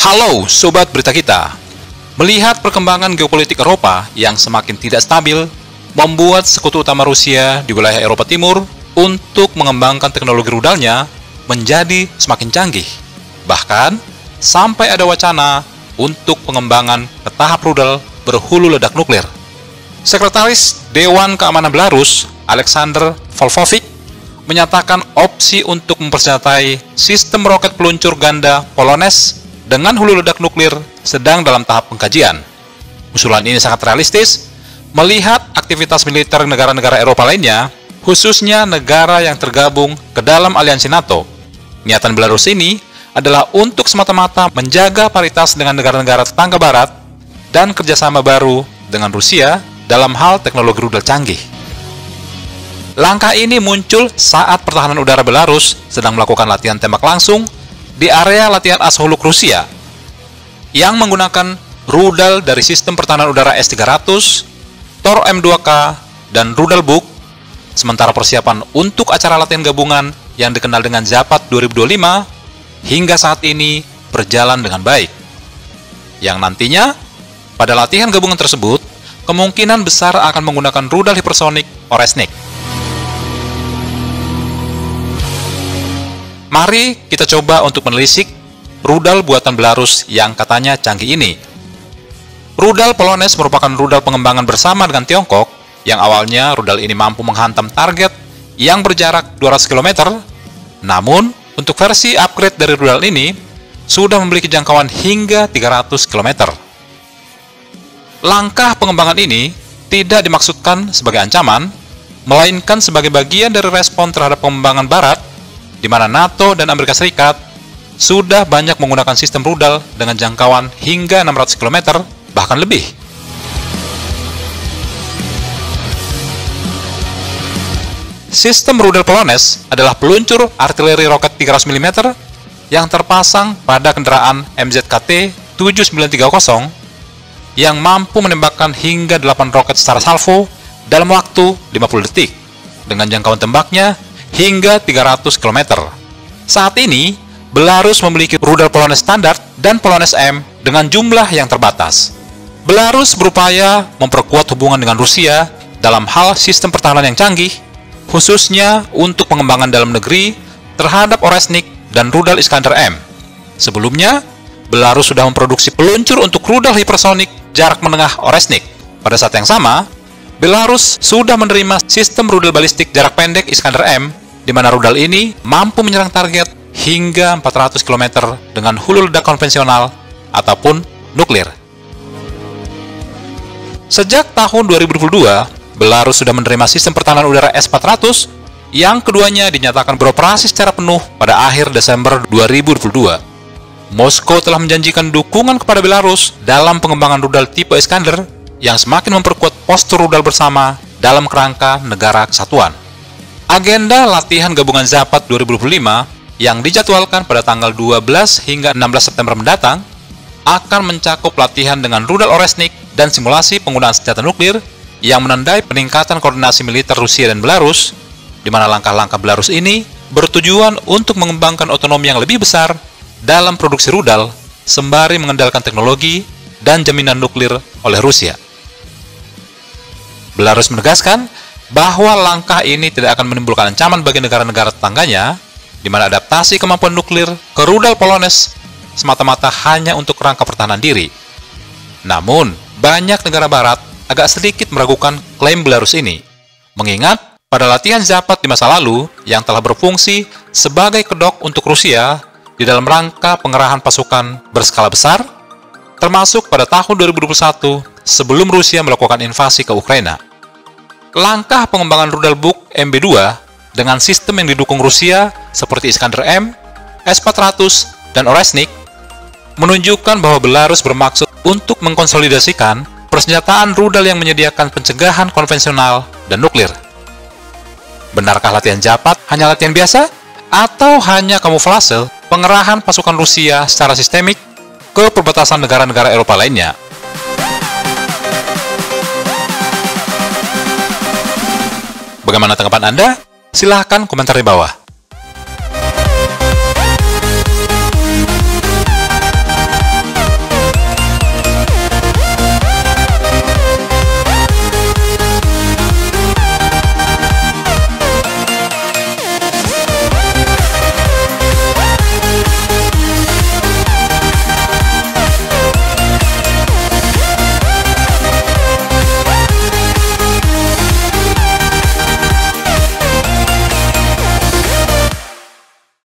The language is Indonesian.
Halo Sobat Berita Kita. Melihat perkembangan geopolitik Eropa yang semakin tidak stabil, membuat sekutu utama Rusia di wilayah Eropa Timur untuk mengembangkan teknologi rudalnya menjadi semakin canggih. Bahkan, sampai ada wacana untuk pengembangan ke tahap rudal berhulu ledak nuklir. Sekretaris Dewan Keamanan Belarus, Alexander Volfovic, menyatakan opsi untuk mempersenjatai sistem roket peluncur ganda Polones dengan hulu ledak nuklir sedang dalam tahap pengkajian. Usulan ini sangat realistis melihat aktivitas militer negara-negara Eropa lainnya, khususnya negara yang tergabung ke dalam aliansi NATO. Niatan Belarus ini adalah untuk semata-mata menjaga paritas dengan negara-negara tetangga barat dan kerjasama baru dengan Rusia dalam hal teknologi rudal canggih. Langkah ini muncul saat pertahanan udara Belarus sedang melakukan latihan tembak langsung di area latihan Asholuk Rusia yang menggunakan rudal dari sistem pertahanan udara S-300, Tor M2K, dan rudal Buk, sementara persiapan untuk acara latihan gabungan yang dikenal dengan Zapad 2025 hingga saat ini berjalan dengan baik. Yang nantinya, pada latihan gabungan tersebut, kemungkinan besar akan menggunakan rudal hipersonik Oresnik. Mari kita coba untuk menelisik rudal buatan Belarus yang katanya canggih ini. Rudal Polones merupakan rudal pengembangan bersama dengan Tiongkok, yang awalnya rudal ini mampu menghantam target yang berjarak 200 km, namun untuk versi upgrade dari rudal ini sudah memiliki jangkauan hingga 300 km. Langkah pengembangan ini tidak dimaksudkan sebagai ancaman, melainkan sebagai bagian dari respon terhadap pengembangan Barat, di mana NATO dan Amerika Serikat sudah banyak menggunakan sistem rudal dengan jangkauan hingga 600 km, bahkan lebih. Sistem rudal Polones adalah peluncur artileri roket 300 mm yang terpasang pada kendaraan MZKT 7930 yang mampu menembakkan hingga 8 roket secara salvo dalam waktu 50 detik dengan jangkauan tembaknya hingga 300 km. Saat ini, Belarus memiliki rudal Polones standar dan Polones M dengan jumlah yang terbatas. Belarus berupaya memperkuat hubungan dengan Rusia dalam hal sistem pertahanan yang canggih, khususnya untuk pengembangan dalam negeri terhadap Oresnik dan rudal Iskander M. Sebelumnya, Belarus sudah memproduksi peluncur untuk rudal hipersonik jarak menengah Oresnik. Pada saat yang sama, Belarus sudah menerima sistem rudal balistik jarak pendek Iskander M, di mana rudal ini mampu menyerang target hingga 400 km dengan hulu ledak konvensional ataupun nuklir. Sejak tahun 2022, Belarus sudah menerima sistem pertahanan udara S-400 yang keduanya dinyatakan beroperasi secara penuh pada akhir Desember 2022. Moskow telah menjanjikan dukungan kepada Belarus dalam pengembangan rudal tipe Iskander yang semakin memperkuat postur rudal bersama dalam kerangka negara kesatuan. Agenda latihan gabungan Zapad 2025 yang dijadwalkan pada tanggal 12 hingga 16 September mendatang akan mencakup latihan dengan rudal Oresnik dan simulasi penggunaan senjata nuklir yang menandai peningkatan koordinasi militer Rusia dan Belarus, di mana langkah-langkah Belarus ini bertujuan untuk mengembangkan otonomi yang lebih besar dalam produksi rudal sembari mengendalikan teknologi dan jaminan nuklir oleh Rusia. Belarus menegaskan bahwa langkah ini tidak akan menimbulkan ancaman bagi negara-negara tetangganya, di mana adaptasi kemampuan nuklir ke rudal Polones semata-mata hanya untuk rangka pertahanan diri. Namun, banyak negara barat agak sedikit meragukan klaim Belarus ini, mengingat pada latihan Zapad di masa lalu yang telah berfungsi sebagai kedok untuk Rusia di dalam rangka pengerahan pasukan berskala besar, termasuk pada tahun 2021 sebelum Rusia melakukan invasi ke Ukraina. Langkah pengembangan rudal Buk MB2 dengan sistem yang didukung Rusia seperti Iskander M, S-400, dan Oresnik menunjukkan bahwa Belarus bermaksud untuk mengkonsolidasikan persenjataan rudal yang menyediakan pencegahan konvensional dan nuklir. Benarkah latihan Zapad hanya latihan biasa? Atau hanya kamuflase pengerahan pasukan Rusia secara sistemik ke perbatasan negara-negara Eropa lainnya? Bagaimana tanggapan Anda? Silahkan komentar di bawah.